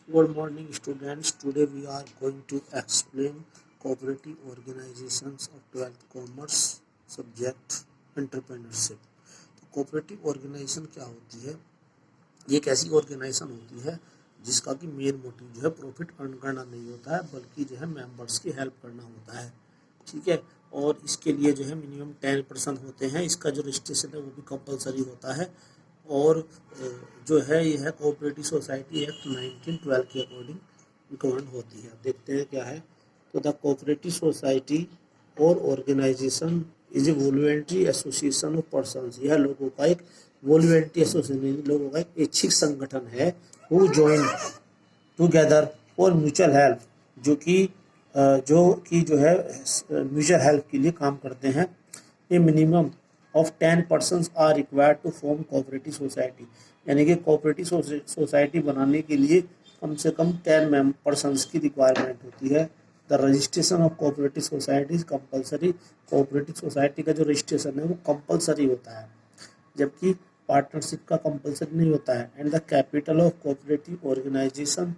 Good morning, students. Today we are going to explain cooperative organizations of 12th commerce subject entrepreneurship. तो cooperative organisation क्या होती है? ये एक ऐसी ऑर्गेनाइजेशन होती है जिसका कि मेन मोटिव जो है प्रॉफिट अर्न करना नहीं होता है, बल्कि जो है मेंबर्स की हेल्प करना होता है। ठीक है। और इसके लिए जो है मिनिमम 10% होते हैं। इसका जो रजिस्ट्रेशन है वो भी कंपलसरी होता है। और जो है यह कोऑपरेटिव सोसाइटी एक्ट 1912 के अकॉर्डिंग गवर्न होती है। देखते हैं क्या है। तो द कोऑपरेटिव सोसाइटी और organisation is a voluntary association of persons. यह लोगों का एक वॉलंटरी एसोसिएशन, लोगों का एक ऐच्छिक संगठन है। Who join together for mutual help, जो है म्यूचुअल हेल्प के लिए काम करते हैं। A minimum of 10 persons are required to form cooperative society, यानी कि कोऑपरेटिव सोसाइटी बनाने के लिए कम से कम 10 पर्सन्स की रिक्वायरमेंट होती है। The registration of cooperative society is compulsory. Cooperative society का जो रजिस्ट्रेशन है वो कंपलसरी होता है, जबकि पार्टनरशिप का कंपलसरी नहीं होता है। And the capital of cooperative organisation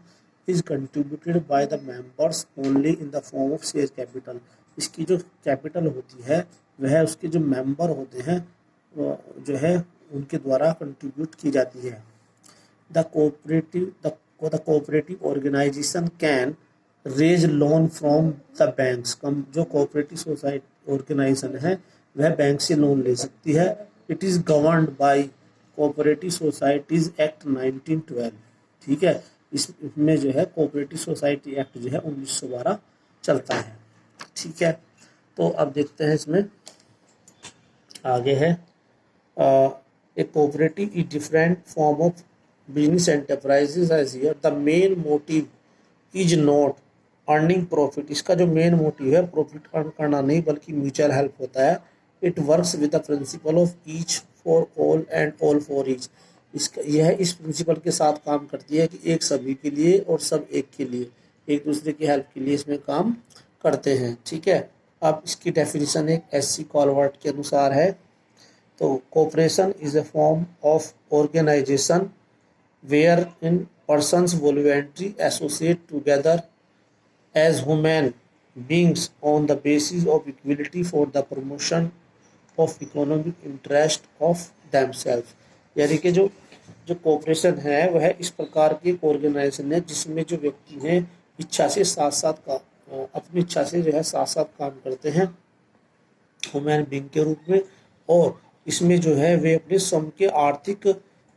is contributed by the members only in the form of share capital. इसकी जो कैपिटल होती है वह उसके जो मेंबर होते हैं जो है उनके द्वारा कंट्रीब्यूट की जाती है। The cooperative organisation can raise loan from the banks. जो कोऑपरेटिव सोसाइटी ऑर्गेनाइजेशन है वह बैंक से लोन ले सकती है। It is governed by cooperative societies act 1912। ठीक है। इसमें जो है कोऑपरेटिव सोसाइटी एक्ट जो है 1912 चलता है। ठीक है। तो अब देखते हैं इसमें आगे है a cooperative is different form of business enterprises as here the main motive is not earning profit. इसका जो मेन मोटिव है प्रॉफिट अर्न करना नहीं बल्कि म्यूचुअल हेल्प होता है। It works with the principle of each for all and all for each. यह इस प्रिंसिपल के साथ काम करती है कि एक सभी के लिए और सब एक के लिए, एक दूसरे की हेल्प के लिए इसमें काम करते हैं। ठीक है। अब इसकी डेफिनेशन एक एससी कॉलवर्ट के अनुसार है। तो cooperation is a form of organisation wherein persons voluntary associate together as human beings on the basis of equality for the promotion of economic interest of themself. यानी कि जो कोऑपरेशन है वह इस प्रकार की एक ऑर्गेनाइजेशन है जिसमें जो व्यक्ति हैं इच्छा से साथ साथ का अपनी इच्छा से जो है साथ साथ काम करते हैं ह्यूमन बीइंग के रूप में। और इसमें जो है वे अपने स्वयं के आर्थिक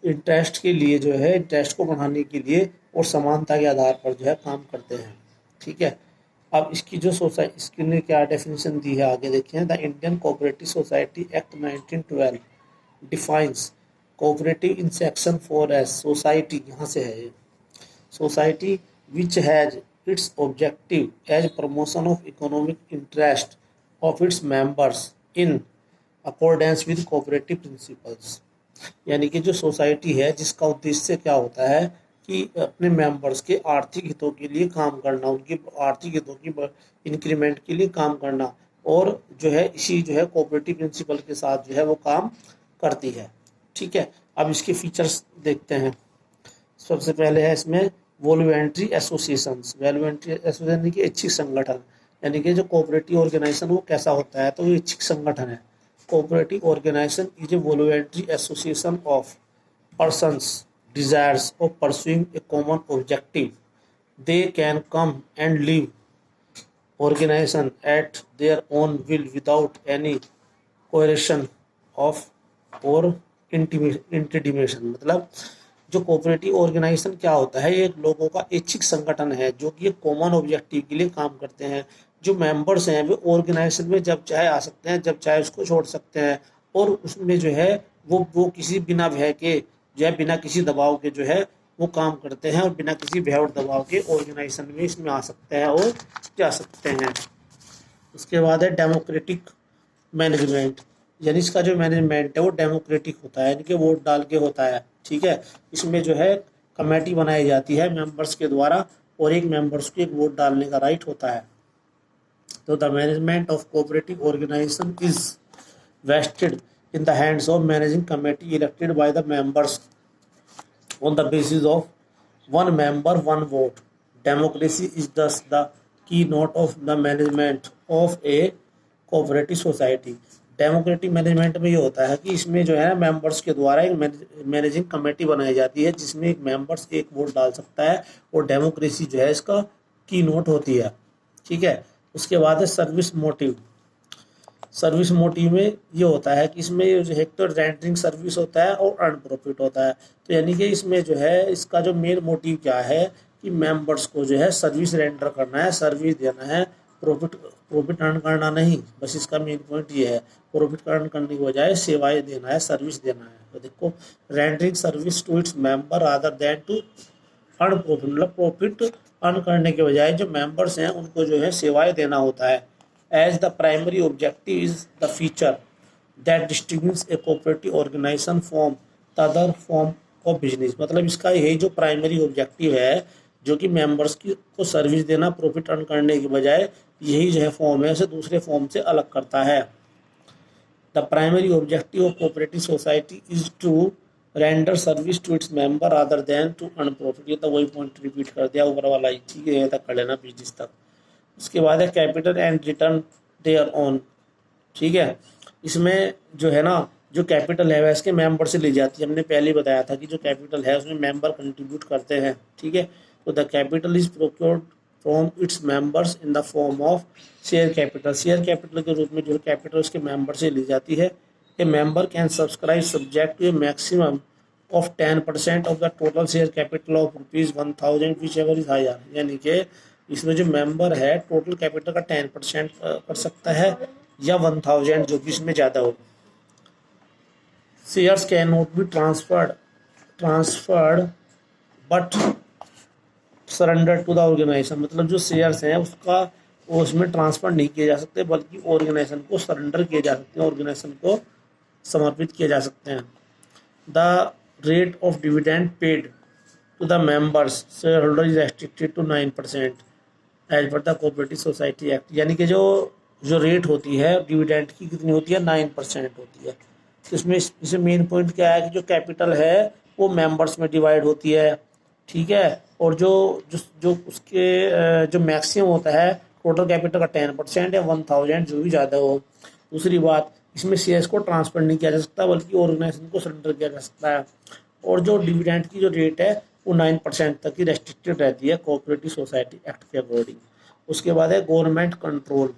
इंटरेस्ट के लिए जो है इंटरेस्ट को बढ़ाने के लिए और समानता के आधार पर जो है काम करते हैं। ठीक है। अब इसकी जो सोसाइटी इसके लिए क्या डेफिनेशन दी है आगे देखिए। The Indian cooperative society act 1912 defines cooperative in section 4 as society, यहाँ से है ये, society which has its objective as promotion of economic interest of its members in accordance with cooperative principles। यानी कि जो सोसाइटी है जिसका उद्देश्य क्या होता है कि अपने मेंबर्स के आर्थिक हितों के लिए काम करना, उनके आर्थिक हितों की इंक्रीमेंट के लिए काम करना, और जो है इसी जो है कोऑपरेटिव प्रिंसिपल के साथ जो है वो काम करती है। ठीक है। अब इसके फीचर्स देखते हैं। सबसे पहले है इसमें वॉलंटरी एसोसिएशंस। वॉलंटरी एसोसिएशन की ऐच्छिक संगठन, यानी कि जो कोऑपरेटिव ऑर्गेनाइजेशन वो कैसा होता है, तो ये ऐच्छिक संगठन है। Cooperative organisation is a voluntary association of persons desires of pursuing a common objective. They can come and leave organisation at their own will without any coercion of or intimidation. मतलब जो कोऑपरेटिव ऑर्गेनाइजेशन क्या होता है, ये लोगों का ऐच्छिक संगठन है जो कि कॉमन ऑब्जेक्टिव के लिए काम करते हैं। जो मेंबर्स हैं वे ऑर्गेनाइजेशन में जब चाहे आ सकते हैं, जब चाहे उसको छोड़ सकते हैं, और उसमें जो है वो किसी बिना भय के जो है बिना किसी दबाव के जो है वो काम करते हैं, और बिना किसी भय और दबाव के ऑर्गेनाइजेशन में इसमें आ सकते हैं और जा सकते हैं। उसके बाद है डेमोक्रेटिक मैनेजमेंट, यानी इसका जो मैनेजमेंट है वो डेमोक्रेटिक होता है, यानी कि वोट डाल के होता है। ठीक है। इसमें जो है कमेटी बनाई जाती है मेंबर्स के द्वारा, और एक मेंबर्स को एक वोट डालने का राइट होता है। तो the management of cooperative organisation is vested in the hands of managing committee elected by the members on the basis of one member one vote, democracy is thus the key note of the management of a cooperative society. Democratic management में ये होता है कि इसमें जो है members के द्वारा एक मैनेजिंग कमेटी बनाई जाती है जिसमें एक मेंबर्स एक वोट डाल सकता है, और डेमोक्रेसी जो है इसका की नोट होती है। ठीक है, उसके बाद है सर्विस मोटिव। सर्विस मोटिव में ये होता है कि इसमें जो है तो रेंडरिंग सर्विस होता है और अर्न प्रॉफिट होता है। तो यानी कि इसमें जो है इसका जो मेन मोटिव क्या है कि मेंबर्स को जो है सर्विस रेंडर करना है, सर्विस देना है, प्रॉफिट प्रॉफिट अर्न करना नहीं। बस इसका मेन पॉइंट ये है, प्रॉफिट अर्न करने की बजाय सेवाएं देना है, सर्विस देना है। तो देखो, rendering service to its member other than to earn profit, मतलब प्रॉफिट अर्न करने के बजाय जो मेंबर्स हैं उनको जो है सेवाएं देना होता है। As the primary objective is the feature that distinguish a cooperative organisation from the other form of business, मतलब इसका यही जो प्राइमरी ऑब्जेक्टिव है जो कि मेंबर्स की को सर्विस देना प्रॉफिट अर्न करने के बजाय, यही जो है फॉर्म है उसे दूसरे फॉर्म से अलग करता है। The primary objective of cooperative society is to render service to its member other than to earn profit. ये तो वही पॉइंट रिपीट कर दिया ऊपर वाला ही, ठीक है, ये तक कर लेना बिजनेस तक। उसके बाद है capital and return thereon. ठीक है, इसमें जो है ना जो कैपिटल है वह इसके मेंबर से ली जाती है। हमने पहले बताया था कि जो कैपिटल है उसमें मेंबर कंट्रीब्यूट करते हैं। ठीक है, तो the capital is procured from its members in the form of share capital. Share capital के रूप में जो कैपिटल उसके मेंबर से ली जाती है। A member can subscribe subject to a maximum of 10% of the total share capital of ₹1000 whichever is higher. यानी कि इसमें जो मेंबर है टोटल कैपिटल का 10% कर सकता है या 1000 जो कि इसमें ज़्यादा हो। Shares can not be transferred but surrender to the organisation, मतलब जो शेयर्स हैं उसका वो उसमें ट्रांसफर नहीं किए जा सकते बल्कि ऑर्गेनाइजेशन को सरेंडर किए जा सकते हैं, ऑर्गेनाइजेशन को समर्पित किए जा सकते हैं। The rate of dividend paid to the members share holder is restricted to 9% as per the cooperative society act. यानी कि जो जो रेट होती है डिविडेंड की कितनी होती है, 9% होती है। तो इसमें मेन पॉइंट क्या है कि जो कैपिटल है वो मेंबर्स में डिवाइड होती है। ठीक है, और जो जो जो उसके जो मैक्सिमम होता है टोटल कैपिटल का 10% या 1000 जो भी ज़्यादा हो। दूसरी बात, इसमें शेयर्स को ट्रांसफर नहीं किया जा सकता बल्कि ऑर्गेनाइजेशन को सरेंडर किया जा सकता है। और जो डिविडेंड की जो रेट है वो 9% तक ही रेस्ट्रिक्टेड रहती है कोऑपरेटिव सोसाइटी एक्ट के अकॉर्डिंग। उसके बाद है गवर्नमेंट कंट्रोल।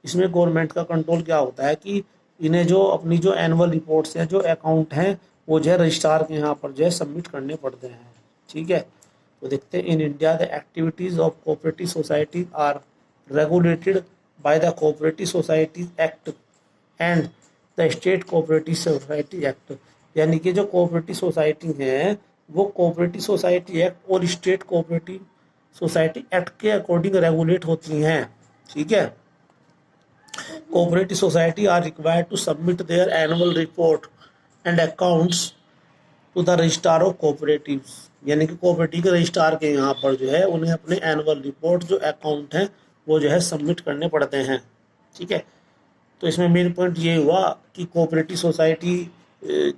इसमें गवर्नमेंट का कंट्रोल क्या होता है कि इन्हें जो अपनी जो एनुअल रिपोर्ट्स हैं, जो अकाउंट हैं, वो जो है रजिस्ट्रार के यहाँ पर जो है सबमिट करने पड़ते हैं। ठीक है, तो देखते हैं in India the activities of cooperative society are regulated by the cooperative society act and the state cooperative society act. यानी कि जो कोऑपरेटिव सोसाइटी हैं वो कोऑपरेटिव सोसाइटी एक्ट और स्टेट कोऑपरेटिव सोसाइटी एक्ट के अकॉर्डिंग रेगुलेट होती हैं। ठीक है, cooperative society are required to submit their annual report and accounts to the registrar of cooperatives. यानी कि कोऑपरेटिव के रजिस्ट्रार के यहाँ पर जो है उन्हें अपने एनुअल रिपोर्ट जो अकाउंट हैं वो जो है सबमिट करने पड़ते हैं। ठीक है, तो इसमें मेन पॉइंट ये हुआ कि कोऑपरेटिव सोसाइटी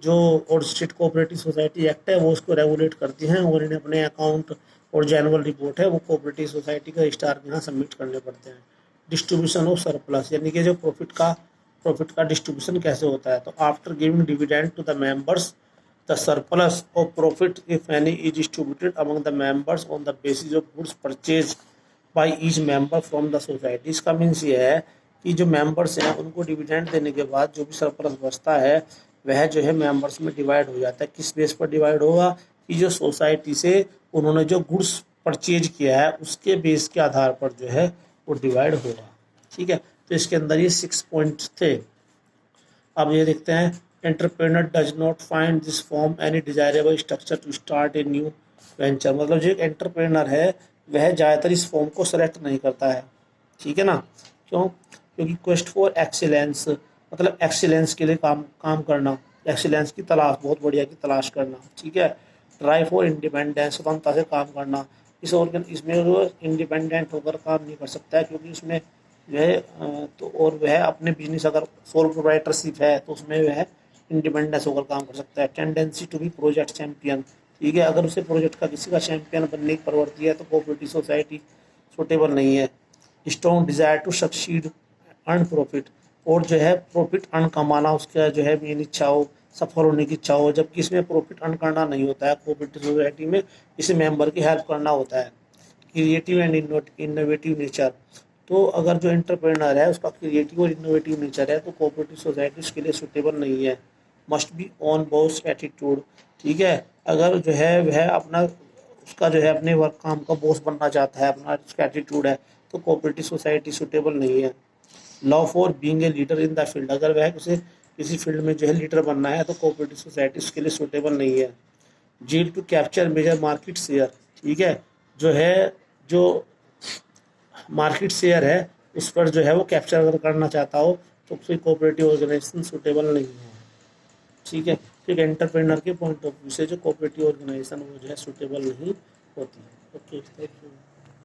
जो और स्टेट कोऑपरेटिव सोसाइटी एक्ट है वो उसको रेगुलेट करती हैं और इन्हें अपने अकाउंट और जो एनुअल रिपोर्ट है वो कोऑपरेटिव सोसाइटी के रजिस्ट्रार के यहाँ सबमिट करने पड़ते हैं। डिस्ट्रीब्यूशन ऑफ सरप्लस, यानी कि जो प्रॉफिट का डिस्ट्रीब्यूशन कैसे होता है। तो after giving dividend to the members the surplus of profit if any is distributed among the members on the basis of goods purchase by each member from the society. इसका means ये है कि जो members हैं उनको dividend देने के बाद जो भी सरप्लस बचता है वह जो है मेंबर्स में डिवाइड हो जाता है। किस बेस पर डिवाइड होगा कि जो सोसाइटी से उन्होंने जो गुड्स परचेज किया है उसके बेस के आधार पर जो है वो डिवाइड होगा। ठीक है, तो इसके अंदर ये 6 पॉइंट्स थे। अब ये देखते हैं, entrepreneur does not find this form any desirable structure to start a new venture. मतलब जो एक एंटरप्रेन्योर है वह ज़्यादातर इस फॉर्म को सेलेक्ट नहीं करता है। ठीक है ना, क्यों? क्योंकि क्वेस्ट फॉर एक्सीलेंस, मतलब एक्सीलेंस के लिए काम करना, एक्सीलेंस की तलाश, बहुत बढ़िया की तलाश करना। ठीक है, ट्राई फॉर इंडिपेंडेंस, स्वतंत्रता से काम करना। इसमें वो इंडिपेंडेंट होकर काम नहीं कर सकता है क्योंकि उसमें वह तो और वह अपने बिजनेस अगर सोल प्रोप्राइटरशिप है तो उसमें वह इंडिपेंडेंस होकर काम कर सकता है। Tendency to be project champion, ठीक है। अगर उसे प्रोजेक्ट का किसी का चैंपियन बनने की प्रवृत्ति है तो कोऑपरेटिव सोसाइटी सूटेबल नहीं है। Strong desire to succeed earn profit, और जो है प्रॉफिट अर्न कमाना उसका जो है मेन इच्छा हो, सफल होने की इच्छा हो, जबकि इसमें प्रॉफिट अर्न करना नहीं होता है। कोऑपरेटिव सोसाइटी में इसे मेंबर की हेल्प करना होता है। क्रिएटिव एंड इनोवेटिव नेचर, तो अगर जो एंटरप्रेनर है उसका क्रिएटिव और इनोवेटिव नेचर है तो कोऑपरेटिव सोसाइटी उसके लिए सूटेबल नहीं है। Must be on boss attitude, ठीक है। अगर जो है वह अपना उसका जो है अपने वर्क काम का बॉस बनना चाहता है, अपना उसका एटीट्यूड है, तो कोऑपरेटिव सोसाइटी सूटेबल नहीं है। Love for being a leader in the field, अगर वह उसे किसी फील्ड में जो है लीडर बनना है तो कोऑपरेटिव सोसाइटी उसके लिए सूटेबल नहीं है। Zeal to capture major market share, ठीक है, जो है जो मार्केट शेयर है उस पर जो है वो कैप्चर अगर करना चाहता हो तो कोई कोऑपरेटिव ऑर्गेनाइजेशन सूटेबल नहीं है, ठीक है। तो एक एंटरप्रेनर के पॉइंट ऑफ व्यू से जो कोऑपरेटिव ऑर्गेनाइजेशन वो जो है सूटेबल नहीं होती है। Okay, thank you.